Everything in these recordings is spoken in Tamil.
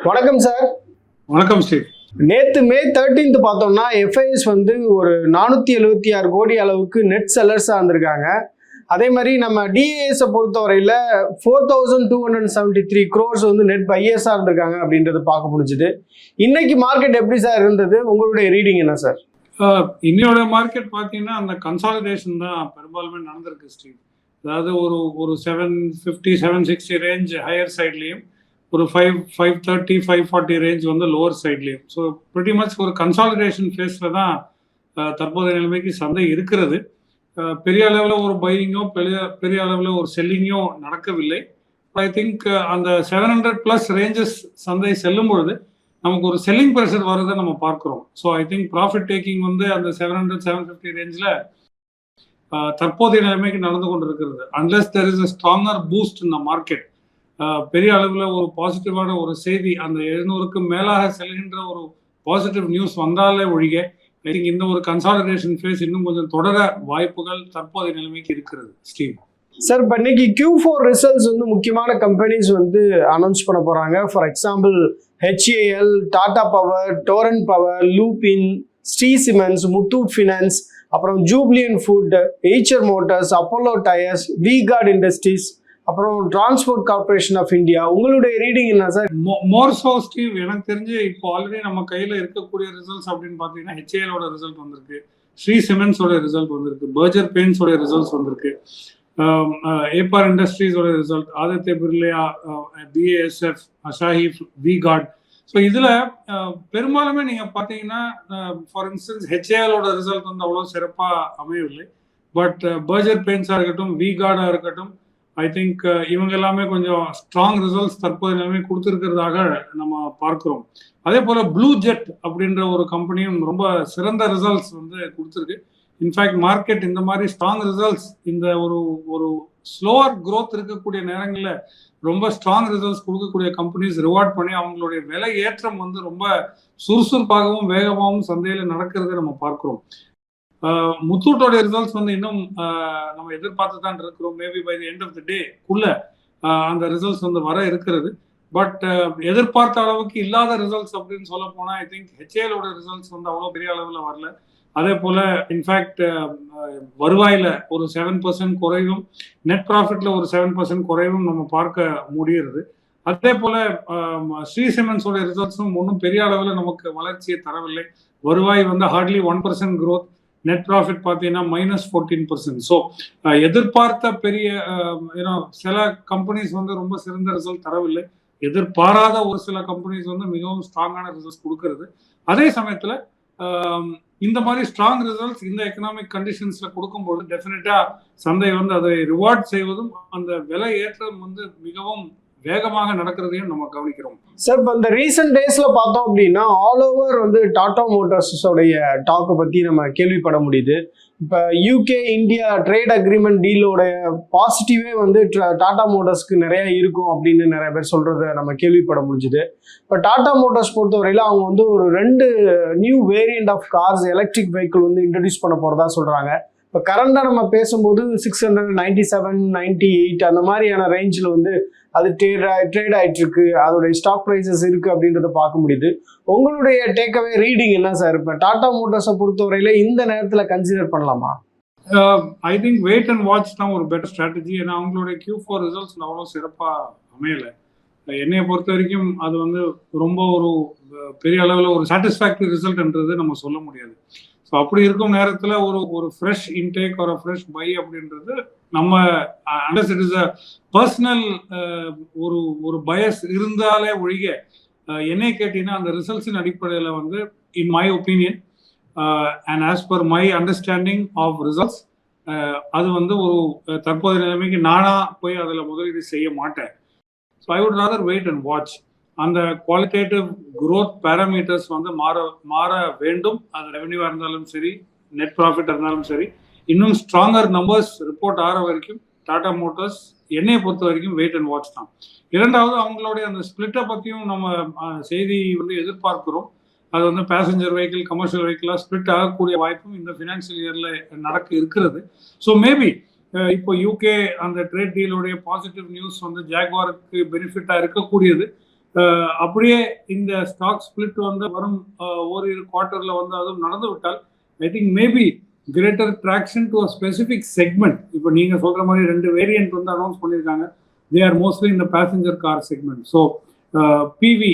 வணக்கம் சார். வணக்கம் ஸ்டீவ். நேத்து மே 13 பார்த்தோம்னா எஃப்ஐஎஸ் வந்து ஒரு 476 கோடி அளவுக்கு நெட் செல்லர்ஸா இருந்திருக்காங்க. அதே மாதிரி நம்ம டிஏஎஸ் பொறுத்தவரையில 4273 crores வந்து நெட் பையர்ஸா இருந்திருக்காங்க அப்படின்றத பார்க்க முடிஞ்சுது. இன்னைக்கு மார்க்கெட் எப்படி சார் இருந்தது? உங்களுடைய ரீடிங் என்ன சார்? இன்னையோட மார்க்கெட் பார்த்தீங்கன்னா அந்த கன்சாலிடேஷன் தான் பெரும்பாலுமே நடந்திருக்கு ஸ்டீவ். அதாவது ஒரு 750 760 ரேஞ்ச் ஹையர் சைட்லேயும் ஒரு 530 540 ரேஞ்ச் வந்து லோவர் சைட்லேயும். ஸோ ப்ரிட்டி மச் ஒரு கன்சாலிடேஷன் ஃபேஸில் தான் தற்போதைய நிலைமைக்கு சந்தை இருக்கிறது. பெரிய அளவில் ஒரு பையிங்கோ பெரிய அளவில் ஒரு செல்லிங்கோ நடக்கவில்லை. ஐ திங்க் அந்த 700+ ரேஞ்சஸ் சந்தை செல்லும் பொழுது நமக்கு ஒரு செல்லிங் ப்ரெஷர் வரதை நம்ம பார்க்குறோம். So I think profit taking வந்து அந்த 700 750 ரேஞ்சில் தற்போதைய நிலைமைக்கு நடந்து கொண்டு இருக்கிறது. Unless there is a stronger boost in the market, பெரிய அளவில் ஒரு பாசிட்டிவான ஒரு செய்தி அந்த 700க்கு மேலாக செல்கின்ற ஒரு பாசிட்டிவ் நியூஸ் வந்தாலே ஒழிக ஐ திங்க் இந்த ஒரு கன்சாலிடேஷன் ஃபேஸ் இன்னும் கொஞ்சம் தொடர வாய்ப்புகள் தற்போதைய நிலைமைக்கு இருக்கிறது. ஸ்டீவ் சார், இப்போ இன்னைக்கு Q4 ரிசல்ட்ஸ் வந்து முக்கியமான கம்பெனிஸ் வந்து அனௌன்ஸ் பண்ண போறாங்க. For example HAL, Tata Power, Torrent Power, Lupin, Shree Cements, Muthoot Finance, அப்புறம் Jubilant Food, Eicher Motors, Apollo Tyres, V-Guard Industries, அப்புறம் டிரான்ஸ்போர்ட் கார்பரேஷன் ஆஃப் இந்தியா. உங்களுடைய ரீடிங் என்ன சார்? மோர் சோ ஸ்டீவ், எனக்கு தெரிஞ்சு இப்போ ஆல்ரெடி நம்ம கையில் இருக்கக்கூடிய ரிசல்ட்ஸ் அப்படின்னு பார்த்தீங்கன்னா HALோட ரிசல்ட் வந்திருக்கு, ஸ்ரீ சிமெண்ட்ஸோட ரிசல்ட் வந்திருக்கு, பர்ஜர் பெயிண்ட்ஸோட ரிசல்ட்ஸ் வந்திருக்கு, ஏபார் இண்டஸ்ட்ரீஸோட result, Aditya Birla, BASF, Asahi, V-Guard. So இதில் பெரும்பாலுமே நீங்கள் பார்த்தீங்கன்னா ஃபார் இன்ஸ்டன்ஸ் HALோட ரிசல்ட் வந்து அவ்வளோ சிறப்பாக அமையவில்லை. பட் பர்ஜர் பெயிண்ட்ஸாக இருக்கட்டும், V-Guard இருக்கட்டும், ஐ திங்க் இவங்க எல்லாமே கொஞ்சம் ஸ்ட்ராங் ரிசல்ட்ஸ் தற்போது எல்லாமே கொடுத்துருக்கிறதாக நம்ம பார்க்குறோம். அதே போல் ப்ளூ ஜெட் அப்படின்ற ஒரு கம்பெனியும் ரொம்ப சிறந்த ரிசல்ட்ஸ் வந்து கொடுத்துருக்கு. இன்ஃபேக்ட் மார்க்கெட் இந்த மாதிரி ஸ்ட்ராங் ரிசல்ட்ஸ் இந்த ஒரு ஸ்லோவர் க்ரோத் இருக்கக்கூடிய நேரங்களில் ரொம்ப ஸ்ட்ராங் ரிசல்ட்ஸ் கொடுக்கக்கூடிய கம்பெனிஸ் ரிவார்ட் பண்ணி அவங்களுடைய விலை ஏற்றம் வந்து ரொம்ப சுறுசுறுப்பாகவும் வேகமாகவும் சந்தையில் நடக்கிறத நம்ம பார்க்குறோம். முத்தூட்டோட ரிசல்ட்ஸ் வந்து இன்னும் நம்ம எதிர்பார்த்து தான் இருக்கிறோம். Maybe by the end of the day குள்ள அந்த ரிசல்ட்ஸ் வந்து வர இருக்கிறது. பட் எதிர்பார்த்த அளவுக்கு இல்லாத ரிசல்ட்ஸ் அப்படின்னு சொல்ல போனால் ஐ திங்க் HALோட ரிசல்ட்ஸ் வந்து அவ்வளோ பெரிய அளவில் வரல. அதே போல் இன்ஃபேக்ட் வருவாயில் ஒரு 7% குறைவும், நெட் ப்ராஃபிட்ல ஒரு 7% குறைவும் நம்ம பார்க்க முடியுது. அதே போல் ஸ்ரீ சிமெண்ட்ஸோட ரிசல்ட்ஸும் ஒன்றும் பெரிய அளவில் நமக்கு வளர்ச்சியை தரவில்லை. வருவாய் வந்து ஹார்ட்லி 1% growth, நெட் ப்ராஃபிட் பார்த்தீங்கன்னா -14%. ஸோ எதிர்பார்த்த பெரிய சில கம்பெனிஸ் வந்து ரொம்ப சிறந்த ரிசல்ட் தரவில்லை. எதிர்பாராத ஒரு சில கம்பெனிஸ் வந்து மிகவும் ஸ்ட்ராங்கான ரிசல்ட்ஸ் கொடுக்கறது. அதே சமயத்தில் இந்த மாதிரி ஸ்ட்ராங் ரிசல்ட்ஸ் இந்த எக்கனாமிக் கண்டிஷன்ஸ்ல கொடுக்கும்போது டெஃபினட்டா சந்தை வந்து அதை ரிவார்ட் செய்வதும் அந்த விலை ஏற்றம் வந்து மிகவும் வேகமாக நடக்கிறதையும் நம்ம கவனிக்கிறோம். சார், இப்போ இந்த ரீசெண்ட் டேஸ்ல பார்த்தோம் அப்படின்னா ஆல் ஓவர் வந்து டாடா மோட்டார்ஸோடைய டாக்கை பத்தி நம்ம கேள்விப்பட முடியுது. இப்போ UK இந்தியா ட்ரேட் அக்ரிமெண்ட் டீலோட பாசிட்டிவே வந்து டாடா மோட்டார்ஸ்க்கு நிறைய இருக்கும் அப்படின்னு நிறைய பேர் சொல்றதை நம்ம கேள்விப்பட முடிஞ்சுது. இப்போ டாடா மோட்டார்ஸ் பொறுத்தவரையில அவங்க வந்து ஒரு 2 new variant of cars, electric vehicle வந்து இன்ட்ரடியூஸ் பண்ண போறதா சொல்றாங்க. இப்போ கரண்டாக நம்ம பேசும்போது 697 98 அந்த மாதிரியான ரேஞ்சில் வந்து அது ட்ரேட் ஆயிட்டு இருக்கு, அதோடைய ஸ்டாக் ப்ரைஸஸ் இருக்கு அப்படின்றத பார்க்க முடியுது. உங்களுடைய டேக்அவே ரீடிங் என்ன சார்? இப்போ டாடா மோட்டார்ஸை பொறுத்தவரையில இந்த நேரத்தில் கன்சிடர் பண்ணலாமா? I think wait and watch தான் ஒரு பெட்டர் ஸ்ட்ராட்டஜி. ஏன்னா அவங்களுடைய Q4 ரிசல்ட்ஸ் அவ்வளோ சிறப்பாக அமையலை. என்னையை பொறுத்த வரைக்கும் அது வந்து ரொம்ப ஒரு பெரிய அளவில் ஒரு சாட்டிஸ்ஃபேக்டரி ரிசல்ட்ன்றது நம்ம சொல்ல முடியாது. ஸோ அப்படி இருக்கும் நேரத்தில் ஒரு ஃப்ரெஷ் இன்டேக் ஒரு ஃப்ரெஷ் பை அப்படின்றது நம்ம அண்டர்ஸ் இட் இஸ் அ பர்சனல் ஒரு பயஸ் இருந்தாலே ஒழிக என்னை கேட்டீங்கன்னா அந்த ரிசல்ட்ஸின் அடிப்படையில் வந்து in my opinion and as per my understanding of results அது வந்து ஒரு தற்போதைய நிலைமைக்கு நானாக போய் அதில் முதலீடு செய்ய மாட்டேன். So I would rather wait and watch. அந்த குவாலிட்டேட்டிவ் குரோத் பேராமீட்டர்ஸ் வந்து மாற வேண்டும். அது ரெவென்யூவாக இருந்தாலும் சரி, நெட் ப்ராஃபிட் இருந்தாலும் சரி, இன்னும் ஸ்ட்ராங்கர் நம்பர்ஸ் ரிப்போர்ட் ஆகிற வரைக்கும் டாடா மோட்டார்ஸ் என்னையை பொறுத்த வரைக்கும் வெயிட் அண்ட் வாட்ச் தான். இரண்டாவது அவங்களுடைய அந்த ஸ்பிளிட்டை பற்றியும் நம்ம செய்தி வந்து எதிர்பார்க்கிறோம். அது வந்து பேசஞ்சர் வெஹிக்கிள், கமர்ஷியல் வெஹிக்கிளாக ஸ்பிளிட் ஆகக்கூடிய வாய்ப்பும் இந்த ஃபினான்ஷியல் இயரில் நடக்க இருக்கிறது. ஸோ மேபி இப்போ UK அந்த ட்ரேட் டீலோடைய பாசிட்டிவ் நியூஸ் வந்து ஜாக்வாருக்கு பெனிஃபிட்டாக இருக்கக்கூடியது. அப்படியே இந்த ஸ்டாக் ஸ்பிளிட் வந்து வரும் ஓரிரு குவார்ட்டர்ல வந்து அதுவும் நடந்து விட்டால் I think maybe greater traction to a specific segment. இப்போ நீங்க சொல்ற மாதிரி 2 வேரியன்ட் வந்து அனௌன்ஸ் பண்ணியிருக்காங்க. தே ஆர் மோஸ்ட்லி இந்த passenger car segment. So PV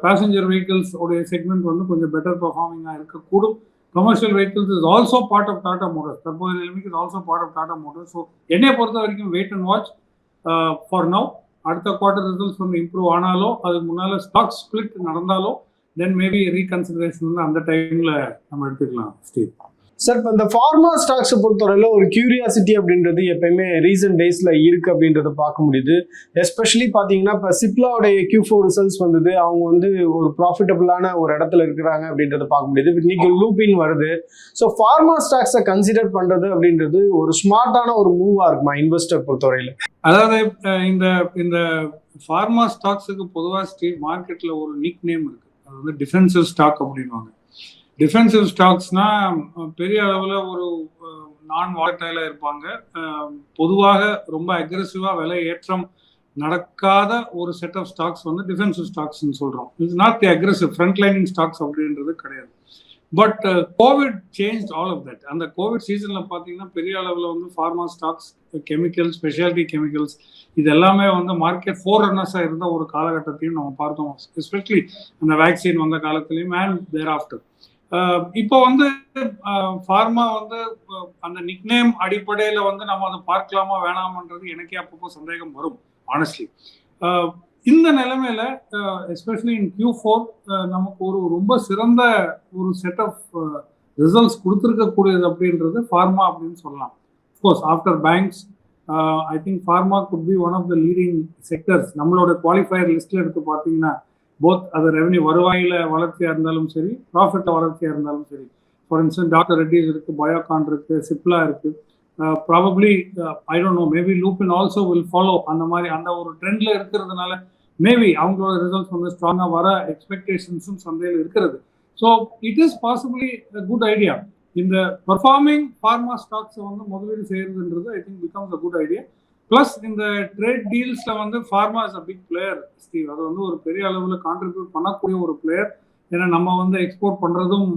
passenger vehicles உடைய செக்மெண்ட் வந்து கொஞ்சம் பெட்டர் பெர்ஃபார்மிங்காக இருக்கக்கூடும். Commercial vehicles is also part of Tata Motors. தற்போதைய நிலைமைக்கு is also part of Tata Motors. So என்னைய பொறுத்த வரைக்கும் wait and watch for now. அடுத்த குவார்ட்டர் ரிசல்ட்ஸ் வந்து இம்ப்ரூவ் ஆனாலோ அதுக்கு முன்னால ஸ்டாக் ஸ்பிளிட் நடந்தாலோ தென் மேபி ரீகன்சிடரேஷன் வந்து அந்த டைம்ல நம்ம எடுத்துக்கலாம் ஸ்டீவ். சார், இப்போ இந்த ஃபார்மா ஸ்டாக்ஸை பொறுத்தவரையில ஒரு கியூரியாசிட்டி அப்படின்றது எப்பயுமே ரீசன்ட் டேஸ்ல இருக்கு அப்படின்றத பார்க்க முடியுது. எஸ்பெஷலி பார்த்தீங்கன்னா இப்போ சிப்லாவுடைய Q4 ரிசல்ட்ஸ் வந்தது. அவங்க வந்து ஒரு ப்ராஃபிட்டபிளான ஒரு இடத்துல இருக்கிறாங்க அப்படின்றத பார்க்க முடியுது. இன்னைக்கு லூபின் வருது. ஸோ ஃபார்மா ஸ்டாக்ஸை கன்சிடர் பண்றது அப்படின்றது ஒரு ஸ்மார்ட்டான ஒரு மூவா இருக்குமா இன்வெஸ்டர் பொறுத்தவரையில? அதாவது இந்த இந்த ஃபார்மா ஸ்டாக்ஸுக்கு பொதுவாக ஸ்டீவ் மார்க்கெட்ல ஒரு நிக் நேம் இருக்கு. அது வந்து டிஃபென்சிவ் ஸ்டாக் அப்படின்வாங்க. டிஃபென்சிவ் ஸ்டாக்ஸ்னா பெரிய அளவில் ஒரு நான் வாலட்டைலாக இருப்பாங்க. பொதுவாக ரொம்ப அக்ரெசிவாக விலை ஏற்றம் நடக்காத ஒரு செட் ஆஃப் ஸ்டாக்ஸ் வந்து டிஃபென்சிவ் ஸ்டாக்ஸ்ன்னு சொல்கிறோம். It's not the aggressive front lining stocks அப்படின்றது கிடையாது. But COVID change all of that. அந்த கோவிட் சீசனில் பார்த்தீங்கன்னா பெரிய அளவில் வந்து pharma stocks, chemical, speciality chemicals இது எல்லாமே வந்து மார்க்கெட் ஃபோர் ரன்னர்ஸாக இருந்த ஒரு காலகட்டத்தையும் நம்ம பார்த்தோம். எஸ்பெஷலி அந்த வேக்சின் வந்த காலத்துலையும் அண்ட் தேர் ஆஃப்டர். இப்போ வந்து ஃபார்மா வந்து அந்த நிக்நேம் அடிப்படையில் வந்து நம்ம அதை பார்க்கலாமா வேணாமன்றது எனக்கே அப்பப்போ சந்தேகம் வரும் ஆனஸ்ட்லி. இந்த நிலைமையில எஸ்பெஷலி இன் Q4 நமக்கு ஒரு ரொம்ப சிறந்த ஒரு செட் ஆஃப் ரிசல்ட்ஸ் கொடுத்துருக்கக்கூடியது அப்படின்றது ஃபார்மா அப்படின்னு சொல்லலாம். Of course after banks I think pharma could be one of the leading sectors. நம்மளோட குவாலிஃபயர் லிஸ்ட்ல எடுத்து பார்த்தீங்கன்னா போத் அது ரெவன்யூ வருவாயில வளர்ச்சியாக இருந்தாலும் சரி, ப்ராஃபிட்ல வளர்ச்சியாக இருந்தாலும் சரி. ஃபார் இன்ஸ்டன்ஸ் டாக்டர் ரெட்டிஸ் இருக்கு, பயோகான் இருக்கு, சிப்லா இருக்கு. Probably I don't know, maybe Lupin also will follow. அந்த மாதிரி அந்த ஒரு ட்ரெண்ட்ல இருக்கிறதுனால மேபி அவங்களோட ரிசல்ட்ஸ் வந்து ஸ்ட்ராங்காக வர எக்ஸ்பெக்டேஷன்ஸும் சந்தையில் இருக்கிறது. So it is possibly good idea. இந்த பெர்ஃபார்மிங் ஃபார்மா ஸ்டாக்ஸை வந்து முதலீடு செய்யறதுன்றது I think becomes a good idea. Plus இந்த ட்ரேட் டீல்ஸ்ல வந்து pharma is a big player Steve. அது வந்து ஒரு பெரிய அளவில் கான்ட்ரிபியூட் பண்ணக்கூடிய ஒரு பிளேயர். ஏன்னா நம்ம வந்து எக்ஸ்போர்ட் பண்றதும்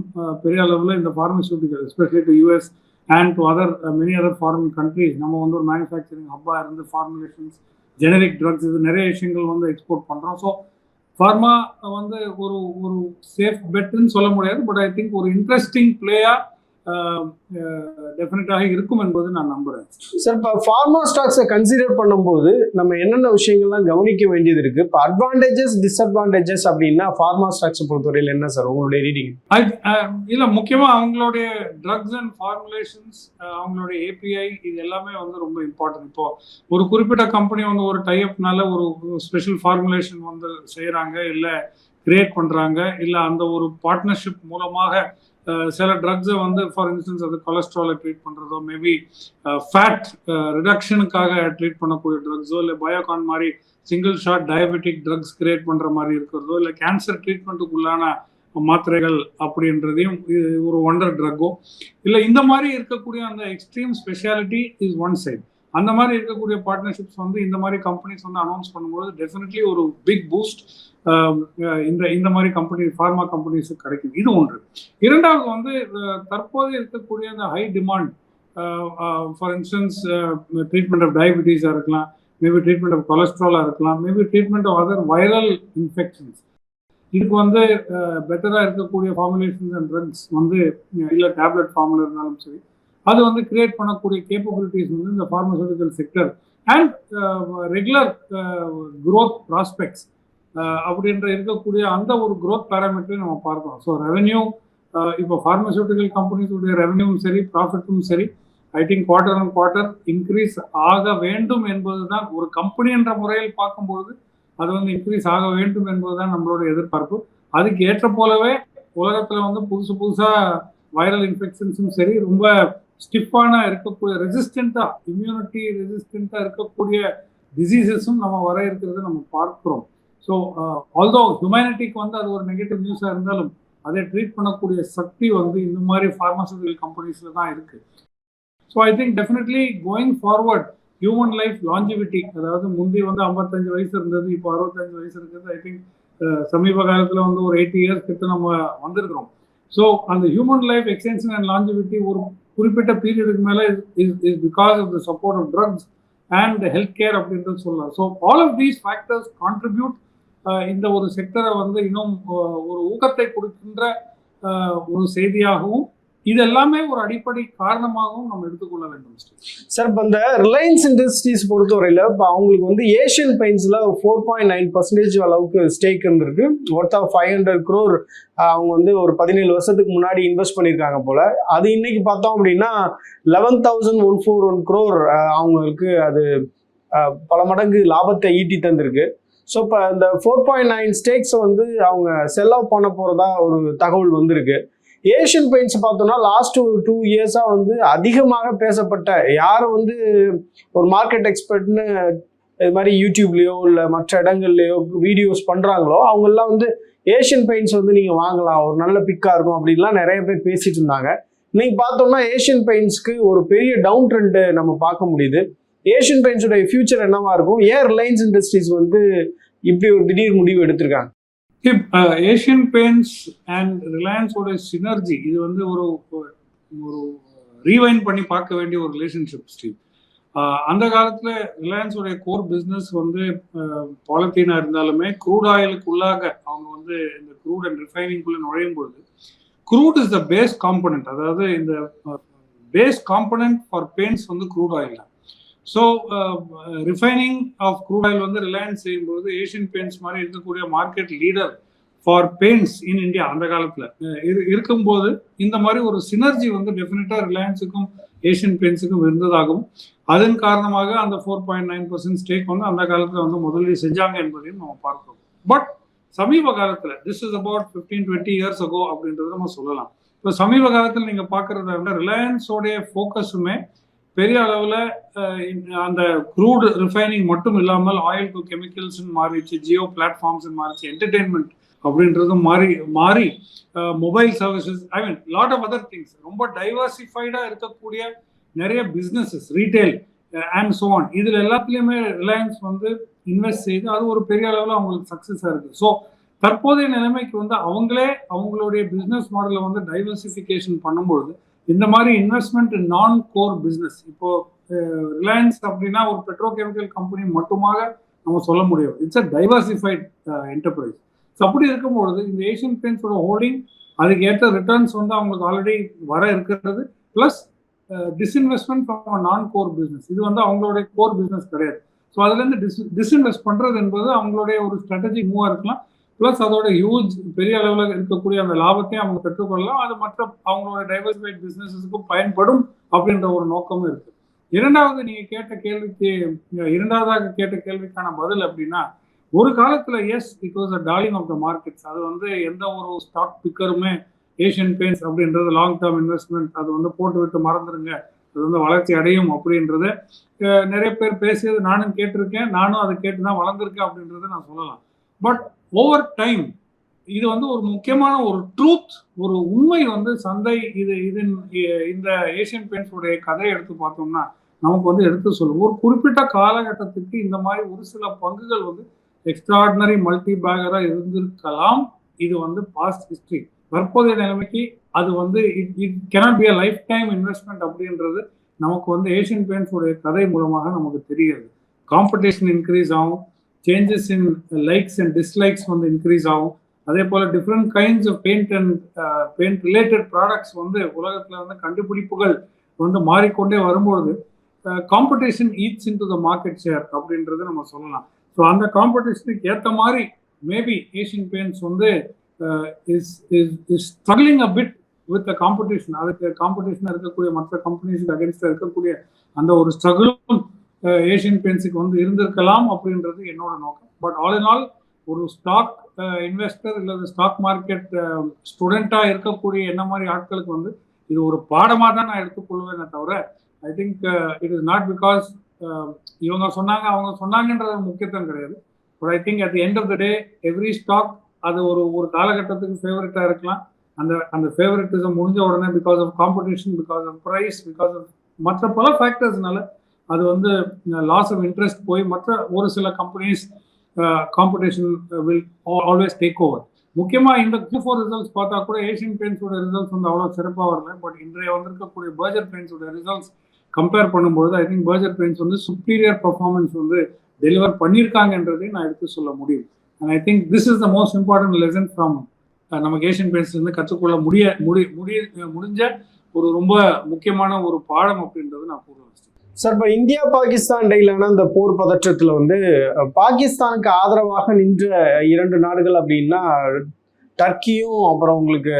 பெரிய அளவில் இந்த pharmaceutical, especially to US and to other many other foreign countries. நம்ம வந்து ஒரு மேனுஃபேக்சரிங் ஹப்பா இருந்து ஃபார்முலேஷன்ஸ், ஜெனரிக் ட்ரக்ஸ், இது நிறைய விஷயங்கள் வந்து எக்ஸ்போர்ட் பண்றோம். ஸோ ஃபார்மா வந்து ஒரு ஒரு சேஃப் பெட்னு சொல்ல முடியாது. பட் ஐ திங்க் ஒரு இன்ட்ரெஸ்டிங் பிளேயா டெஃபினட்டாக இருக்கும் என்பது நான் நம்புறேன். சார், இப்போ ஃபார்மா ஸ்டாக்ஸை கன்சிடர் பண்ணும்போது நம்ம என்னென்ன விஷயங்கள்லாம் கவனிக்க வேண்டியது இருக்கு? இப்போ அட்வான்டேஜஸ், டிஸ்அட்வான்டேஜஸ் அப்படின்னா ஃபார்மா ஸ்டாக்ஸை பொறுத்தவரையில் என்ன சார் உங்களுடைய ரீடிங்? இல்லை, முக்கியமாக அவங்களுடைய ட்ரக்ஸ் அண்ட் ஃபார்முலேஷன்ஸ், அவங்களுடைய API இது எல்லாமே வந்து ரொம்ப இம்பார்ட்டன்ட். இப்போ ஒரு குறிப்பிட்ட கம்பெனி வந்து ஒரு டைப்னால ஒரு ஸ்பெஷல் ஃபார்முலேஷன் வந்து செய்கிறாங்க, இல்லை கிரியேட் பண்ணுறாங்க, இல்லை அந்த ஒரு பார்ட்னர்ஷிப் மூலமாக சில ட்ரக்ஸை வந்து ஃபார் இன்ஸ்டன்ஸ் அது கொலஸ்ட்ராலை ட்ரீட் பண்ணுறதோ, மேபி ஃபேட் ரிடக்ஷனுக்காக ட்ரீட் பண்ணக்கூடிய ட்ரக்ஸோ, இல்லை பயோகான் மாதிரி single shot diabetic drugs create பண்ணுற மாதிரி இருக்கிறதோ, இல்லை கேன்சர் ட்ரீட்மெண்ட்டுக்குள்ளான மாத்திரைகள் அப்படின்றதையும் ஒரு ஒண்டர் ட்ரக்கோ, இல்லை இந்த மாதிரி இருக்கக்கூடிய அந்த extreme speciality is one side. அந்த மாதிரி இருக்கக்கூடிய பார்ட்னர்ஷிப்ஸ் வந்து இந்த மாதிரி கம்பெனிஸ் வந்து அனௌன்ஸ் பண்ணும்போது டெஃபினெட்லி ஒரு பிக் பூஸ்ட் இந்த மாதிரி கம்பெனி, ஃபார்மா கம்பெனிஸுக்கு கிடைக்கும். இது ஒன்று. இரண்டாவது வந்து தற்போது இருக்கக்கூடிய அந்த high demand, for instance treatment of டயபிட்டிஸாக இருக்கலாம், மேபி ட்ரீட்மெண்ட் ஆஃப் கொலஸ்ட்ராலாக இருக்கலாம், maybe treatment of other viral infections. இதுக்கு வந்து பெட்டராக இருக்கக்கூடிய ஃபார்முலேஷன்ஸ் அண்ட் ட்ரக்ஸ் வந்து, இல்லை டேப்லெட் ஃபார்முலா இருந்தாலும் சரி, அது வந்து கிரியேட் பண்ணக்கூடிய கேப்பபிலிட்டிஸ் வந்து இந்த pharmaceutical sector and regular growth prospects அப்படின்ற இருக்கக்கூடிய அந்த ஒரு க்ரோத் பேராமீட்டரையும் நம்ம பார்க்கணும். ஸோ ரெவென்யூ, இப்போ ஃபார்மசூட்டிக்கல் கம்பெனிஸுடைய ரெவென்யூவும் சரி, ப்ராஃபிட்டும் சரி, I think quarter on quarter increase ஆக வேண்டும் என்பது தான் ஒரு கம்பெனி என்ற முறையில் பார்க்கும்பொழுது அது வந்து இன்க்ரீஸ் ஆக வேண்டும் என்பதுதான் நம்மளோட எதிர்பார்ப்பு. அதுக்கு ஏற்ற போலவே உலகத்தில் வந்து புதுசாக வைரல் இன்ஃபெக்ஷன்ஸும் சரி, ரொம்ப ஸ்டிஃபான இருக்கக்கூடிய ரெசிஸ்டண்டா, இம்யூனிட்டி ரெசிஸ்டண்டா இருக்கக்கூடிய டிசீசஸும் நம்ம வர இருக்கிறத நம்ம பார்க்கிறோம். ஸோ ஆல்தோ ஹியூமனிட்டிக்கு வந்து அது ஒரு நெகட்டிவ் நியூஸாக இருந்தாலும் அதை ட்ரீட் பண்ணக்கூடிய சக்தி வந்து இந்த மாதிரி ஃபார்மசூட்டிக்கல் கம்பெனிஸில் தான் இருக்கு. So I think definitely going forward human life longevity, அதாவது முந்தி வந்து 55 வயசு இருந்தது, இப்போ 65 வயசு இருக்கிறது. ஐ திங்க் சமீப காலத்தில் வந்து ஒரு 80 இயர்ஸ் கிட்ட நம்ம வந்திருக்கிறோம். ஸோ அந்த human life extension and longevity ஒரு குறிப்பிட்ட பீரியடுக்கு மேலே is because of the support of drugs and health care அப்படின்றது சொல்லலாம். So all of these factors contribute இந்த ஒரு செக்டரை வந்து இன்னும் ஒரு ஊக்கத்தை கொடுக்கின்ற ஒரு செய்தியாகவும் இது எல்லாமே ஒரு அடிப்படை காரணமாகவும் நம்ம எடுத்துக்கொள்ள வேண்டும். சார், இப்போ இந்த ரிலையன்ஸ் இண்டஸ்ட்ரீஸ் பொறுத்தவரையில் இப்போ அவங்களுக்கு வந்து ஏஷியன் பெயிண்ட்ஸில் 4.9% அளவுக்கு ஸ்டேக் இருந்திருக்கு. ஒர்த் ஆஃப் 500 crore அவங்க வந்து ஒரு 17 வருஷத்துக்கு முன்னாடி இன்வெஸ்ட் பண்ணியிருக்காங்க போல. அது இன்னைக்கு பார்த்தோம் அப்படின்னா 11,141 crore அவங்களுக்கு அது பல மடங்கு லாபத்தை ஈட்டி தந்திருக்கு. ஸோ இப்போ இந்த 4.9 ஸ்டேக்ஸை வந்து அவங்க செல் ஆஃப் பண்ண போகிறதா ஒரு தகவல் வந்திருக்கு. ஏஷியன் பெயிண்ட்ஸ் பார்த்தோம்னா லாஸ்ட் ஒரு 2 இயர்ஸாக வந்து அதிகமாக பேசப்பட்ட யார் வந்து ஒரு மார்க்கெட் எக்ஸ்பர்ட்னு இது மாதிரி யூடியூப்லேயோ இல்லை மற்ற இடங்கள்லையோ வீடியோஸ் பண்ணுறாங்களோ அவங்கெல்லாம் வந்து ஏஷியன் பெயிண்ட்ஸ் வந்து நீங்கள் வாங்கலாம், ஒரு நல்ல பிக்காக இருக்கும் அப்படின்லாம் நிறைய பேர் பேசிட்டு இருந்தாங்க. இன்னைக்கு பார்த்தோம்னா ஏஷியன் பெயிண்ட்ஸ்க்கு ஒரு பெரிய டவுன் ட்ரெண்டு நம்ம பார்க்க முடியுது. ஏஷியன் பெயிண்ட்ஸோட ஃபியூச்சர் என்னவா இருக்கும்? ஏன் ரிலையன்ஸ் இண்டஸ்ட்ரீஸ் வந்து இப்படி ஒரு திடீர் முடிவு எடுத்திருக்காங்க? ஏஷியன் பெயிண்ட்ஸ் அண்ட் ரிலையன்ஸோட சினர்ஜி இது வந்து ஒரு ரீவைண்ட் பண்ணி பார்க்க வேண்டிய ஒரு ரிலேஷன்ஷிப் ஸ்டீவ். அந்த காலத்தில் ரிலையன்ஸோடைய கோர் பிஸ்னஸ் வந்து பாலித்தீனாக இருந்தாலுமே க்ரூட் ஆயிலுக்குள்ளாக அவங்க வந்து இந்த க்ரூட் அண்ட் ரிஃபைனிங்குள்ளே நுழையும் பொழுது crude is the base component, அதாவது இந்த பேஸ் காம்பனண்ட் ஃபார் பெயிண்ட்ஸ் வந்து க்ரூட் ஆயில் தான். So refining of crude oil வந்து ரிலையன்ஸ் செய்யும்போது ஏஷியன் பெயிண்ட்ஸ் மாதிரி இருக்கக்கூடிய market leader for paints in India அந்த காலத்தில் இருக்கும்போது இந்த மாதிரி ஒரு சினர்ஜி வந்து டெஃபினட்டாக ரிலையன்ஸுக்கும் ஏஷியன் பெயிண்ட்ஸுக்கும் இருந்ததாகவும் அதன் காரணமாக அந்த 4.9% ஸ்டேக் வந்து அந்த காலத்தில் வந்து முதலீடு செஞ்சாங்க என்பதையும் நம்ம பார்க்கிறோம். பட் சமீப காலத்தில் this is about 15-20 years ago அப்படின்றத நம்ம சொல்லலாம். இப்போ சமீப காலத்தில் நீங்கள் பார்க்குறத விட ரிலையன்ஸோடைய ஃபோக்கஸுமே பெரிய அளவில் அந்த க்ரூட் ரிஃபைனிங் மட்டும் இல்லாமல் ஆயில் டு கெமிக்கல்ஸ் மாறிடுச்சு, ஜியோ பிளாட்ஃபார்ம்ஸ் மாறிடுச்சு, என்டர்டெயின்மெண்ட் அப்படின்றதும் மாறி mobile services, I mean lot of other things, ரொம்ப டைவர்சிஃபைடாக இருக்கக்கூடிய நிறைய businesses, retail and so on, இதில் எல்லாத்துலேயுமே ரிலையன்ஸ் வந்து இன்வெஸ்ட் செய்து அது ஒரு பெரிய அளவில் அவங்களுக்கு சக்ஸஸாக இருக்குது. ஸோ தற்போதைய நிலைமைக்கு வந்து அவங்களே அவங்களுடைய பிஸ்னஸ் மாடலை வந்து டைவர்சிஃபிகேஷன் பண்ணும்பொழுது இந்த மாதிரி இன்வெஸ்ட்மெண்ட் நான் கோர் பிஸ்னஸ், இப்போ ரிலையன்ஸ் அப்படின்னா ஒரு பெட்ரோகெமிக்கல் கம்பெனி மட்டுமாக நம்ம சொல்ல முடியாது. It's a diversified enterprise. So அப்படி இருக்கும்பொழுது இந்த ஏஷியன் பெயிண்ட்ஸோட ஹோல்டிங் அதுக்கு ஏற்ற ரிட்டர்ன்ஸ் வந்து அவங்களுக்கு ஆல்ரெடி வர இருக்கிறது, ப்ளஸ் டிஸ்இன்வெஸ்ட்மெண்ட் ஃப்ரம் நான் கோர் பிஸ்னஸ், இது வந்து அவங்களுடைய கோர் பிஸ்னஸ் கிடையாது. ஸோ அதுலேருந்து டிஸ்இன்வெஸ்ட் பண்ணுறது என்பது அவங்களுடைய ஒரு ஸ்ட்ராட்டஜிக் மூவாக இருக்கலாம். ப்ளஸ் அதோட ஹியூஜ் பெரிய அளவில் இருக்கக்கூடிய அந்த லாபத்தையும் அவங்க பெற்றுக்கொள்ளலாம், அது மற்ற அவங்களோட டைவர்சிஃபைட் பிஸ்னஸஸுக்கும் பயன்படும் அப்படின்ற ஒரு நோக்கமும் இருக்கு. இரண்டாவதாக கேட்ட கேள்விக்கான பதில் அப்படின்னா, ஒரு காலத்தில் as it was a darling of the markets. அது வந்து எந்த ஒரு ஸ்டாக் பிக்கருமே ஏஷியன் பெயிண்ட்ஸ் அப்படின்றது லாங் டேர்ம் இன்வெஸ்ட்மெண்ட், அது வந்து போட்டு விட்டு மறந்துடுங்க, அது வந்து வளர்ச்சி அடையும் அப்படின்றத நிறைய பேர் பேசியது நானும் கேட்டிருக்கேன், நானும் அதை கேட்டு தான் வளர்ந்துருக்கேன் அப்படின்றத நான் சொல்லலாம். பட் ஓவர் டைம் இது வந்து ஒரு முக்கியமான ஒரு ட்ரூத், ஒரு உண்மை வந்து சந்தை இந்த ஏஷியன் பெயிண்ட்ஸோடைய கதையை எடுத்து பார்த்தோம்னா நமக்கு வந்து எடுத்து சொல்லும். ஒரு குறிப்பிட்ட காலகட்டத்துக்கு இந்த மாதிரி ஒரு சில பங்குகள் வந்து எக்ஸ்ட்ராடினரி மல்டி பேகராக இருந்திருக்கலாம். இது வந்து பாஸ்ட் ஹிஸ்டரி. தற்போதைய நிலைமைக்கு அது வந்து it cannot be a lifetime investment அப்படின்றது நமக்கு வந்து ஏஷியன் பெயிண்ட்ஸோடைய கதை மூலமாக நமக்கு தெரிகிறது. காம்படிஷன் இன்க்ரீஸ் ஆகும், changes in likes and dislikes வந்து இன்க்ரீஸ் ஆகும். அதே போல் different kinds of paint and paint related products வந்து உலகத்தில் வந்து கண்டுபிடிப்புகள் வந்து மாறிக்கொண்டே வரும்பொழுது competition eats into the market share அப்படின்றது நம்ம சொல்லலாம். ஸோ அந்த காம்படிஷனுக்கு ஏற்ற மாதிரி மேபி ஏஷியன் பெயிண்ட்ஸ் வந்து is struggling a bit with the competition. அதுக்கு காம்படிஷனாக இருக்கக்கூடிய மற்ற கம்பெனிஸ்க்கு அகேன்ஸ்டாக இருக்கக்கூடிய அந்த ஒரு ஸ்ட்ரகிளும் ஏஷியன் பெயிண்ட்ஸுக்கு வந்து இருந்திருக்கலாம் அப்படின்றது என்னோட நோக்கம். பட் ஆல் இன் ஆல் ஒரு ஸ்டாக் இன்வெஸ்டர் இல்லை ஸ்டாக் மார்க்கெட் ஸ்டூடெண்ட்டாக இருக்கக்கூடிய என்ன மாதிரி ஆட்களுக்கு வந்து இது ஒரு பாடமாக தான் நான் எடுத்துக்கொள்வேனே தவிர I think it is not because இவங்க சொன்னாங்க அவங்க சொன்னாங்கன்றது முக்கியத்துவம் கிடையாது. But I think at the end of the day every stock அது ஒரு காலகட்டத்துக்கு ஃபேவரட்டாக இருக்கலாம். அந்த ஃபேவரட்டிசம் முடிஞ்ச உடனே because of competition, because of price, because of மற்ற பல ஃபேக்டர்ஸ்னால அது வந்து லாஸ் ஆஃப் இன்ட்ரெஸ்ட் போய் மற்ற ஒரு சில companies competition will always take over. முக்கியமாக இந்த Q4 ரிசல்ட்ஸ் பார்த்தா கூட ஏஷியன் பெயிண்ட்ஸோட ரிசல்ட்ஸ் வந்து அவ்வளோ சிறப்பாக வரல. பட் இன்றைய வந்திருக்கக்கூடிய பர்ஜர் பெயிண்ட்ஸோட ரிசல்ட்ஸ் கம்பேர் பண்ணும்போது ஐ திங்க் பர்ஜர் பெயிண்ட்ஸ் வந்து சுப்பீரியர் பர்ஃபார்மன்ஸ் வந்து டெலிவர் பண்ணியிருக்காங்கன்றதையும் நான் எடுத்து சொல்ல முடியும். And I think this is the most important lesson from நமக்கு ஏஷியன் பெயிண்ட்ஸ் இருந்து கற்றுக்கொள்ள முடிஞ்ச ஒரு ரொம்ப முக்கியமான ஒரு பாடம் அப்படின்றது நான் கூறுவேன். சார், இப்போ இந்தியா பாகிஸ்தான் இடையிலான இந்த போர் பதற்றத்தில் வந்து பாகிஸ்தானுக்கு ஆதரவாக நின்ற 2 நாடுகள் அப்படின்னா டர்க்கியும் அப்புறம் உங்களுக்கு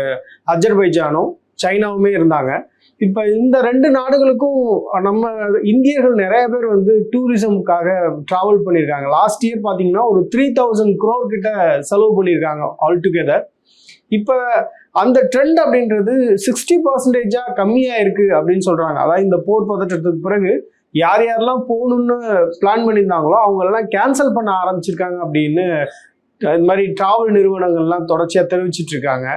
அஜர்பைஜானும் சைனாவுமே இருந்தாங்க. இப்போ இந்த 2 நாடுகளுக்கும் நம்ம இந்தியர்கள் நிறைய பேர் வந்து டூரிசமுக்காக டிராவல் பண்ணியிருக்காங்க. லாஸ்ட் இயர் பார்த்தீங்கன்னா ஒரு 3000 crore கிட்ட செலவு பண்ணியிருக்காங்க ஆல் டுகெதர். இப்போ அந்த ட்ரெண்ட் அப்படின்றது 60% கம்மியாக இருக்கு அப்படின்னு சொல்றாங்க. அதாவது இந்த போர் பதற்றத்துக்கு பிறகு யார் யாரெல்லாம் போகணும்னு பிளான் பண்ணியிருந்தாங்களோ அவங்களெல்லாம் கேன்சல் பண்ண ஆரம்பிச்சிருக்காங்க அப்படின்னு இது மாதிரி டிராவல் நிறுவனங்கள்லாம் தொடர்ச்சியாக தெரிவிச்சிட்டு இருக்காங்க.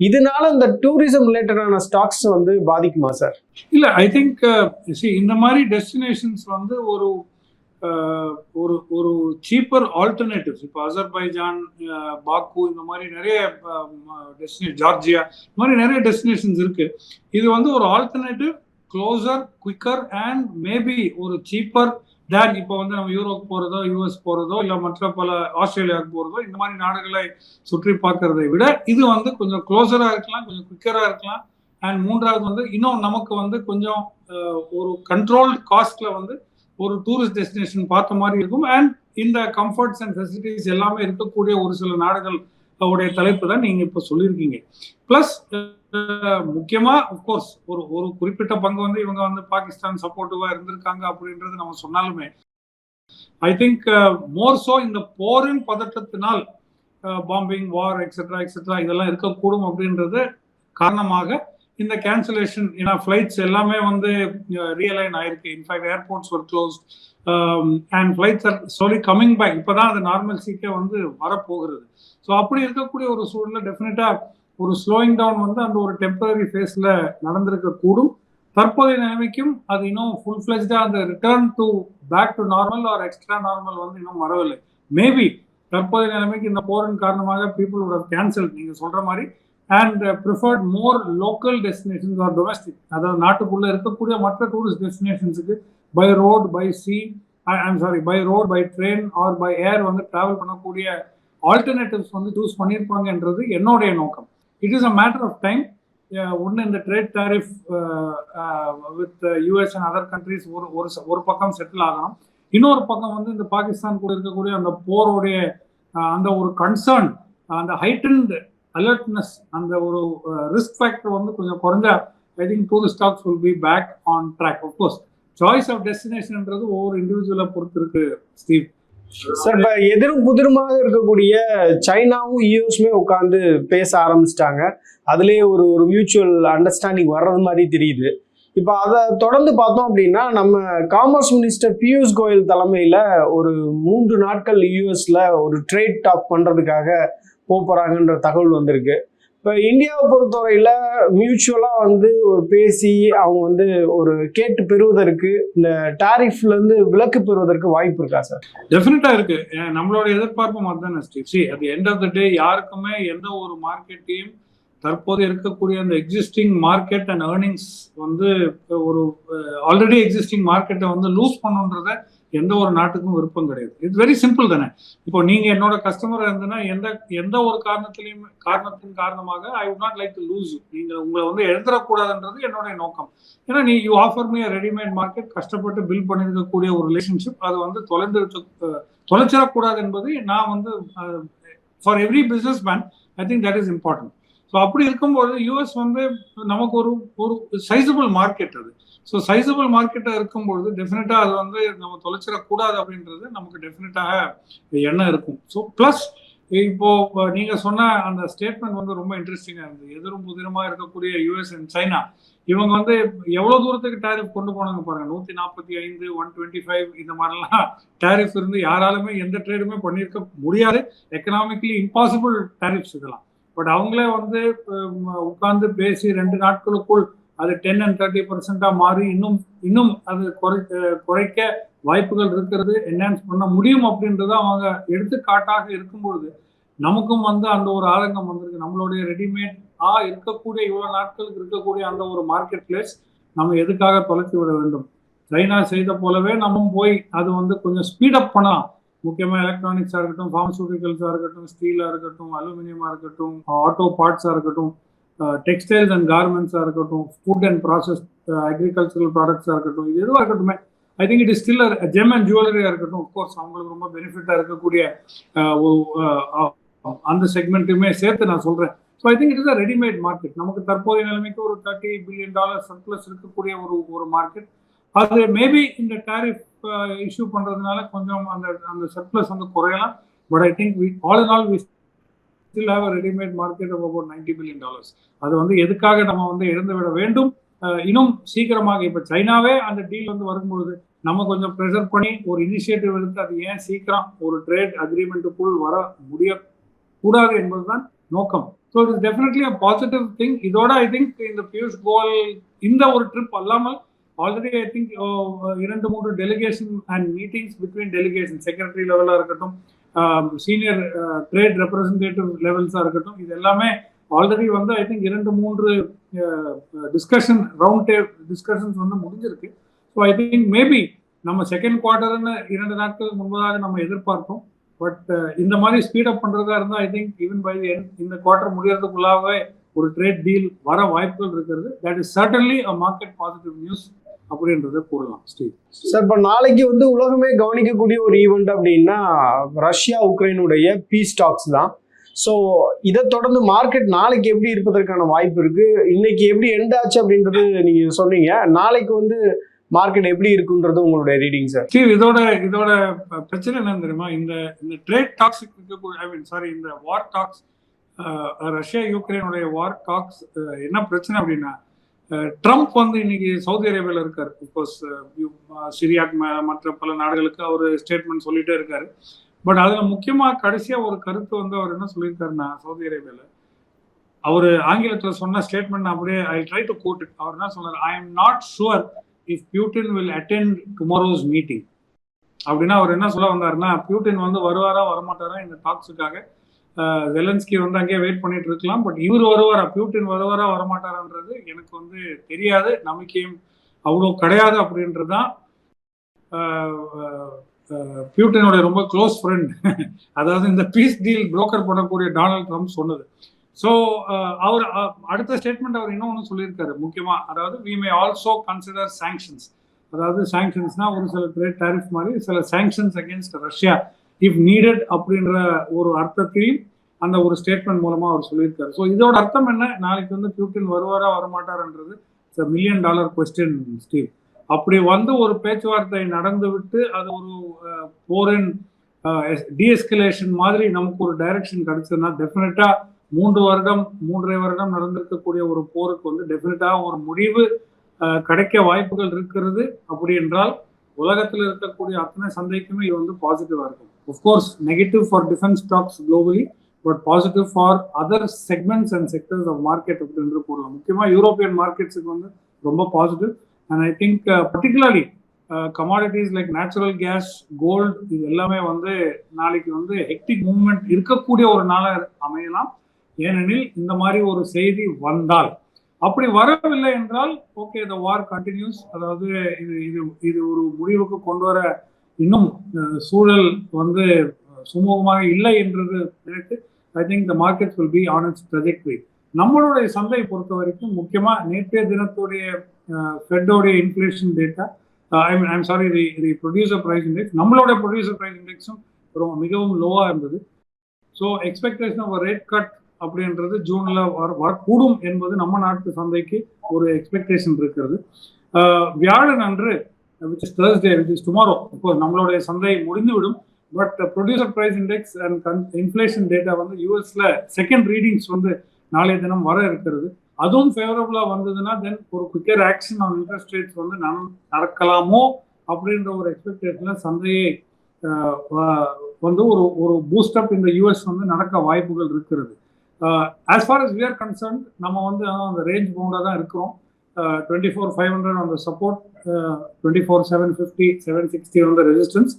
இதனால இந்த டூரிசம் ரிலேட்டடான ஸ்டாக்ஸ் வந்து பாதிக்குமா சார்? இல்லை, ஐ திங்க் இந்த மாதிரி டெஸ்டினேஷன்ஸ் வந்து ஒரு ஒரு சீப்பர் ஆல்டர்னேட்டிவ்ஸ். இப்போ அசர்பைஜான், பாக்கு, இந்த மாதிரி நிறைய ஜார்ஜியா, இந்த மாதிரி நிறைய டெஸ்டினேஷன்ஸ் இருக்கு. இது வந்து ஒரு alternative, closer, quicker and maybe ஒரு சீப்பர் தேன் இப்போ வந்து நம்ம யூரோப் போகிறதோ, யூஎஸ் போகிறதோ, இல்லை மற்ற பல ஆஸ்திரேலியாவுக்கு போகிறதோ, இந்த மாதிரி நாடுகளை சுற்றி பார்க்கறதை விட இது வந்து கொஞ்சம் க்ளோசராக இருக்கலாம், கொஞ்சம் குவிக்கராக இருக்கலாம். அண்ட் மூன்றாவது வந்து இன்னும் நமக்கு வந்து கொஞ்சம் ஒரு கண்ட்ரோல் காஸ்ட்ல வந்து ஒரு டூரிஸ்ட் டெஸ்டினேஷன் பார்த்த மாதிரி இருக்கும். அண்ட் இந்த கம்ஃபர்ட்ஸ் அண்ட் ஃபெசிலிட்டிஸ் எல்லாமே இருக்கக்கூடிய ஒரு சில நாடுகள் உடைய தலைப்பு தான் நீங்க இப்போ சொல்லியிருக்கீங்க. பிளஸ் முக்கியமா அப்கோர்ஸ் ஒரு குறிப்பிட்ட பங்கு வந்து இவங்க வந்து பாகிஸ்தான் சப்போர்ட்டிவா இருந்திருக்காங்க அப்படின்றது நம்ம சொன்னாலுமே ஐ திங்க் மோர் சோ இந்த போரின் பதற்றத்தினால் பாம்பிங், வார் எக்ஸெட்ரா எக்ஸெட்ரா இதெல்லாம் இருக்கக்கூடும் அப்படின்றது காரணமாக இந்த கேன்சலேஷன், ஏன்னா ஃப்ளைட்ஸ் எல்லாமே வந்து ரியலைன் ஆயிருக்கு. In fact airports were closed and flights are slowly coming back. இப்போதான் அது நார்மல் சீக்கே வந்து வரப்போகிறது. ஸோ அப்படி இருக்கக்கூடிய ஒரு சூழலில் டெஃபினட்டா ஒரு ஸ்லோயிங் டவுன் வந்து அந்த ஒரு டெம்பரரி ஃபேஸில் நடந்திருக்க கூடும். தற்போதைய நிலைமைக்கும் அது இன்னும் ஃபுல் ஃபிளெஜ்டா அந்த return to back to normal or extra normal வந்து இன்னும் வரவில்லை. மேபி தற்போதைய நிலைமைக்கு இந்த போரின் காரணமாக பீப்புள் would have cancelled நீங்க சொல்ற மாதிரி and preferred more local destinations or domestic, அதாவது நாட்டுக்குள்ள இருக்கக்கூடிய மற்ற டூரிஸ்ட் டெஸ்டினேஷன்ஸுக்கு by road, by sea, by road, by train or by air வந்து டிராவல் பண்ணக்கூடிய ஆல்டர்னேட்டிவ்ஸ் வந்து சூஸ் பண்ணியிருப்பாங்கன்றது என்னுடைய நோக்கம். It is a matter of time. ஒன்று இந்த trade tariff with US and other countries ஒரு பக்கம் செட்டில் ஆகணும். இன்னொரு பக்கம் வந்து இந்த பாகிஸ்தான் கூட இருக்கக்கூடிய அந்த போருடைய அந்த ஒரு கன்சர்ன், அந்த ஹைட்டன்ட் அலர்ட்னஸ், அந்த ஒரு ரிஸ்க் ஃபேக்டர் வந்து கொஞ்சம் குறைஞ்சா I think tourist stocks will be back on track. Of course choice of டெஸ்டினேஷன்ன்றது ஒவ்வொரு இண்டிவிஜுவலை பொறுத்து இருக்கு ஸ்டீவ். சார், இப்போ எதிரும் புதிருமாக இருக்கக்கூடிய சைனாவும் யூஎஸ்மே உட்காந்து பேச ஆரம்பிச்சிட்டாங்க. அதுலேயே ஒரு மியூச்சுவல் அண்டர்ஸ்டாண்டிங் வர்றது மாதிரி தெரியுது. இப்போ அதை தொடர்ந்து பார்த்தோம் அப்படின்னா நம்ம காமர்ஸ் மினிஸ்டர் பியூஷ் கோயல் தலைமையில் ஒரு 3 நாட்கள் யூஎஸ்ல ஒரு ட்ரேட் டாக் பண்ணுறதுக்காக போகிறாங்கன்ற தகவல் வந்திருக்கு. இப்போ இந்தியாவை பொறுத்தவரையில் மியூச்சுவலாக வந்து ஒரு பேசி அவங்க வந்து ஒரு கேட்டு பெறுவதற்கு இந்த டாரிஃப்லேருந்து விலக்கு பெறுவதற்கு வாய்ப்பு இருக்கா சார்? டெஃபினட்டா இருக்கு. நம்மளோட எதிர்பார்ப்பு அதுதான் Steve. At the end of the day யாருக்குமே எந்த ஒரு மார்க்கெட்டையும் தற்போது இருக்கக்கூடிய அந்த எக்ஸிஸ்டிங் மார்க்கெட் அண்ட் ஏர்னிங்ஸ் வந்து ஒரு ஆல்ரெடி எக்ஸிஸ்டிங் மார்க்கெட்டை வந்து லூஸ் பண்ணுன்றத எந்த ஒரு நாட்டுக்கும் விருப்பம் கிடையாது. இட்ஸ் வெரி சிம்பிள் தானே. இப்போ நீங்க என்னோட கஸ்டமரா இருந்ததுன்னா எந்த ஒரு காரணத்தின் காரணமாக I would not like to lose you. நீங்க உங்களை வந்து எழுந்துடக்கூடாதுன்றது என்னுடைய நோக்கம். ஏன்னா you offer me readymade market, கஷ்டப்பட்டு பில்ட் பண்ணிருக்கக்கூடிய ஒரு ரிலேஷன்ஷிப், அது வந்து தொலைச்சிடக்கூடாது என்பது நான் வந்து for every business man I think that is important. So அப்படி இருக்கும்போது யூஎஸ் வந்து நமக்கு ஒரு சைசபிள் மார்க்கெட் அது. ஸோ சைசபிள் மார்க்கெட்டாக இருக்கும்பொழுது டெஃபினட்டாக அது வந்து நம்ம தொலைச்சிடக்கூடாது அப்படின்றது நமக்கு டெஃபினட்டாக எண்ணம் இருக்கும். ஸோ ப்ளஸ் இப்போ நீங்கள் சொன்ன அந்த ஸ்டேட்மெண்ட் வந்து ரொம்ப இன்ட்ரெஸ்டிங்காக இருந்தது. எதிரும் புதிரமாக இருக்கக்கூடிய யூஎஸ் அண்ட் சைனா இவங்க வந்து எவ்வளோ தூரத்துக்கு டேரிஃப் கொண்டு போனாங்க பாருங்க. 145, 125 இந்த மாதிரிலாம் டேரிஃப் இருந்து யாராலுமே எந்த ட்ரேடுமே பண்ணியிருக்க முடியாது. எக்கனாமிக்கலி இம்பாசிபிள் டேரிஃப்ஸ் இதெல்லாம். பட் அவங்களே வந்து உட்கார்ந்து பேசி 2 நாட்களுக்குள் அது 10 and 30% மாறி இன்னும் அது குறைக்க வாய்ப்புகள் இருக்கிறது, என்ஹான்ஸ் பண்ண முடியும் அப்படின்றத அவங்க எடுத்துக்காட்டாக இருக்கும்பொழுது நமக்கும் வந்து அந்த ஒரு ஆதங்கம் வந்திருக்கு. நம்மளுடைய ரெடிமேட் இருக்கக்கூடிய இவ்வளவு நாட்களுக்கு இருக்கக்கூடிய அந்த ஒரு மார்க்கெட் பிளேஸ் நம்ம எதுக்காக தொலைச்சி விட வேண்டும்? சைனா செய்த போலவே நம்ம போய் அது வந்து கொஞ்சம் ஸ்பீடப் பண்ணலாம். முக்கியமாக எலக்ட்ரானிக்ஸாக இருக்கட்டும், ஃபார்மசூட்டிக்கல்ஸாக இருக்கட்டும், ஸ்டீலாக இருக்கட்டும், அலுமினியமாக இருக்கட்டும், ஆட்டோ பார்ட்ஸாக இருக்கட்டும், டெக்ஸ்டைல்ஸ் அண்ட் கார்மெண்ட்ஸாக இருக்கட்டும், ஃபுட் அண்ட் ப்ராசஸ் அக்ரிகல்ச்சரல் ப்ராடக்ட்ஸாக இருக்கட்டும், இது எதுவாக இருக்கட்டுமே, I think it is still gem and ஜுவல்லரியாக இருக்கட்டும், அஃப்கோர்ஸ் அவங்களுக்கு ரொம்ப பெனிஃபிட்டாக இருக்கக்கூடிய அந்த செக்மெண்ட்டுமே சேர்த்து நான் சொல்கிறேன். So I think it is a readymade market. நமக்கு தற்போதைய நிலைமைக்கு ஒரு $30 billion சர்ப்ளஸ் இருக்கக்கூடிய ஒரு மார்க்கெட். அது மேபி இந்த டேரிஃப் இஷ்யூ பண்ணுறதுனால கொஞ்சம் அந்த சர்ப்ளஸ் வந்து குறையலாம். But I think all in all we still have a readymade market of about $90 billion. அது வந்து எதுக்காக நம்ம வந்து இழந்து விட வேண்டும்? இன்னும் சீக்கிரமாக இப்போ சைனாவே அந்த டீல் வந்து வரும்பொழுது நம்ம கொஞ்சம் ப்ரெஷர் பண்ணி ஒரு இனிஷியேட்டிவ் எடுத்து அது ஏன் சீக்கிரம் ஒரு ட்ரேட் அக்ரிமெண்ட்டுக்குள் வர முடியக்கூடாது என்பதுதான் நோக்கம். So it is definitely a positive thing. இதோட ஐ திங்க் இந்த பியூஷ் கோயல் இந்த ஒரு ட்ரிப் அல்லாமல் already I think 2-3 delegation and meetings between delegation secretary லெவலாக இருக்கட்டும், சீனியர் ட்ரேட் ரெப்ரஸன்டேட்டிவ் லெவல்ஸாக இருக்கட்டும், இது எல்லாமே ஆல்ரெடி வந்து I think 2-3 discussion round discussions வந்து முடிஞ்சிருக்கு. ஸோ ஐ திங்க் மேபி நம்ம செகண்ட் குவார்டர்னு 2 நாட்கள் முன்பதாக நம்ம எதிர்பார்த்தோம். பட் இந்த மாதிரி ஸ்பீடப் பண்ணுறதா இருந்தால் ஐ திங்க் ஈவன் பை இந்த குவார்டர் முடியறதுக்குள்ளாகவே ஒரு ட்ரேட் டீல் வர வாய்ப்புகள் இருக்கிறது. That is certainly a market positive news அப்படின்றத கூறலாம். ஸ்டீவ் சார், இப்போ நாளைக்கு வந்து உலகமே கவனிக்கக்கூடிய ஒரு ஈவெண்ட் அப்படின்னா ரஷ்யா உக்ரைனுடைய பீஸ் டாக்ஸ் தான். ஸோ இதை தொடர்ந்து மார்க்கெட் நாளைக்கு எப்படி இருப்பதற்கான வாய்ப்பு இருக்கு? இன்னைக்கு எப்படி எண்ட் ஆச்சு அப்படின்றது நீங்க சொன்னீங்க. நாளைக்கு வந்து மார்க்கெட் எப்படி இருக்குன்றது உங்களுடைய ரீடிங் சார். ஸ்டீவ், இதோட பிரச்சனை என்னன்னு தெரியுமா? இந்த ட்ரேட் டாக்ஸ் இருக்கக்கூடிய இந்த வார் டாக்ஸ், ரஷ்யா யுக்ரைனுடைய வார் டாக்ஸ் என்ன பிரச்சனை அப்படின்னா, ட்ரம்ப் வந்து இன்னைக்கு சவுதி அரேபியாவில் இருக்காரு. பிகாஸ் சிரியாக் மற்ற பல நாடுகளுக்கு அவர் ஸ்டேட்மெண்ட் சொல்லிட்டே இருக்காரு. பட் அதுல முக்கியமா கடைசியா ஒரு கருத்து வந்து அவர் என்ன சொல்லியிருக்காருன்னா, சவுதி அரேபியாவில் அவர் ஆங்கிலத்தில் சொன்ன ஸ்டேட்மெண்ட் அப்படியே I try to quote it. அவர் என்ன சொன்னார், I am not sure if Putin will attend tomorrow's meeting. அப்படின்னா அவர் என்ன சொல்ல வந்தாருன்னா, பியூட்டின் வந்து வருவாரா வரமாட்டாரா இந்த டாக்ஸுக்காக, ஜெலன்ஸ்கி வந்து அங்கேயே வெயிட் பண்ணிட்டு இருக்கலாம். பட் இவர் வருவாரா, பியூட்டின் வருவாரா வரமாட்டாரான்றது எனக்கு வந்து தெரியாது, நம்பிக்கையும் அவ்வளோ கிடையாது அப்படின்றது தான் பியூட்டினோட ரொம்ப க்ளோஸ் ஃப்ரெண்ட், அதாவது இந்த பீஸ் டீல் புரோக்கர் பண்ணக்கூடிய டொனால்ட் ட்ரம்ப் சொன்னது. ஸோ அவர் அடுத்த ஸ்டேட்மெண்ட் அவர் இன்னொன்று சொல்லியிருக்காரு முக்கியமாக, அதாவது we may also consider sanctions. அதாவது சாங்ஷன்ஸ்னா ஒரு சில ட்ரேட் டாரிஃப் மாதிரி சில sanctions against Russia if needed அப்படின்ற ஒரு அர்த்தத்தையும் அந்த ஒரு ஸ்டேட்மெண்ட் மூலமாக அவர் சொல்லியிருக்காரு. ஸோ இதோட அர்த்தம் என்ன, நாளைக்கு வந்து பியூட்டின் வருவாரா வரமாட்டார்ன்றது $1 million கொஸ்டின் ஸ்டீவ். அப்படி வந்து ஒரு பேச்சுவார்த்தை நடந்து விட்டு அது ஒரு போரின் டிஎஸ்கலேஷன் மாதிரி நமக்கு ஒரு டைரக்ஷன் கிடைச்சதுன்னா டெஃபினட்டா 3.5 வருடம் நடந்திருக்கக்கூடிய ஒரு போருக்கு வந்து டெஃபினட்டா ஒரு முடிவு கிடைக்க வாய்ப்புகள் இருக்கிறது. அப்படி என்றால் உலகத்தில் இருக்கக்கூடிய அத்தனை சந்தைக்குமே இது வந்து பாசிட்டிவா இருக்கும். Of course negative for defence stocks globally, but positive for other segments and sectors of market அப்படின்னு கூறலாம். முக்கியமாக யூரோப்பியன் மார்க்கெட்ஸுக்கு வந்து ரொம்ப பாசிட்டிவ். And I think particularly commodities like natural gas, gold, இது எல்லாமே வந்து நாளைக்கு வந்து ஹெக்டிக் மூவ்மெண்ட் இருக்கக்கூடிய ஒரு நாளாக அமையலாம். ஏனெனில் இந்த மாதிரி ஒரு செய்தி வந்தால், அப்படி வரவில்லை என்றால் ஓகே த வார் கண்டினியூஸ், அதாவது இது ஒரு முடிவுக்கு கொண்டு வர இன்னும் சூழல் வந்து சுமூகமாக இல்லை என்றது நினைத்து I think the market will be on its trajectory. நம்மளுடைய சந்தையை பொறுத்த வரைக்கும் முக்கியமாக நேற்றைய தினத்துடைய ஃபெட்டோடைய inflation data, the producer price index, நம்மளோட ப்ரொடியூசர் ப்ரைஸ் இண்டெக்ஸும் மிகவும் லோவாக இருந்தது. So expectation of rate cut அப்படின்றது ஜூன்ல வரக்கூடும் என்பது நம்ம நாட்டு சந்தைக்கு ஒரு எக்ஸ்பெக்டேஷன் இருக்கிறது. வியாழன் அன்று which is Thursday, which is tomorrow, இப்போ நம்மளுடைய சந்தை முடிந்துவிடும். But producer price index and inflation data வந்து யூஎஸ்ல செகண்ட் ரீடிங்ஸ் வந்து நாளைய தினம் வர இருக்கிறது. அதுவும் ஃபேவரபிளா வந்ததுன்னா தென் ஒரு quicker action on interest rates வந்து நடக்கலாமோ அப்படின்ற ஒரு எக்ஸ்பெக்டேஷன்ல சந்தையை வந்து ஒரு பூஸ்டப் இந்த யூஎஸ் வந்து நடக்க வாய்ப்புகள் இருக்கிறது. As far as we are concerned நம்ம வந்து அந்த ரேஞ்ச் பவுண்டாக தான் இருக்கிறோம். 24,500 on the support, 24,750, 760 on the resistance.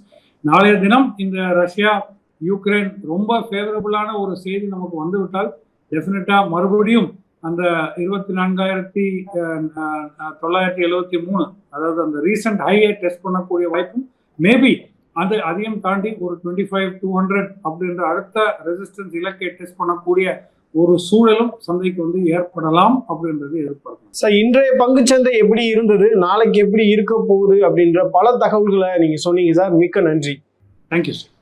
நாளைய தினம் இந்த ரஷ்யா யுக்ரைன் ரொம்ப ஃபேவரபுளான ஒரு செய்தி நமக்கு வந்துவிட்டால் டெஃபினட்டா மறுபடியும் அந்த 24,973, அதாவது அந்த ரீசெண்ட் ஹையை டெஸ்ட் பண்ணக்கூடிய வாய்ப்பும் மேபி அதையும் தாண்டி ஒரு 25,200 அப்படின்ற அடுத்த ரெசிஸ்டன்ஸ் இலக்கை டெஸ்ட் பண்ணக்கூடிய ஒரு சூழலும் சந்தைக்கு வந்து ஏற்படலாம் அப்படின்றது எதிர்பார்க்கலாம். சார், இன்றைய பங்குச்சந்தை எப்படி இருந்தது, நாளைக்கு எப்படி இருக்க போகுது அப்படின்ற பல தகவல்களை நீங்க சொன்னீங்க சார். மிக்க நன்றி. Thank you sir.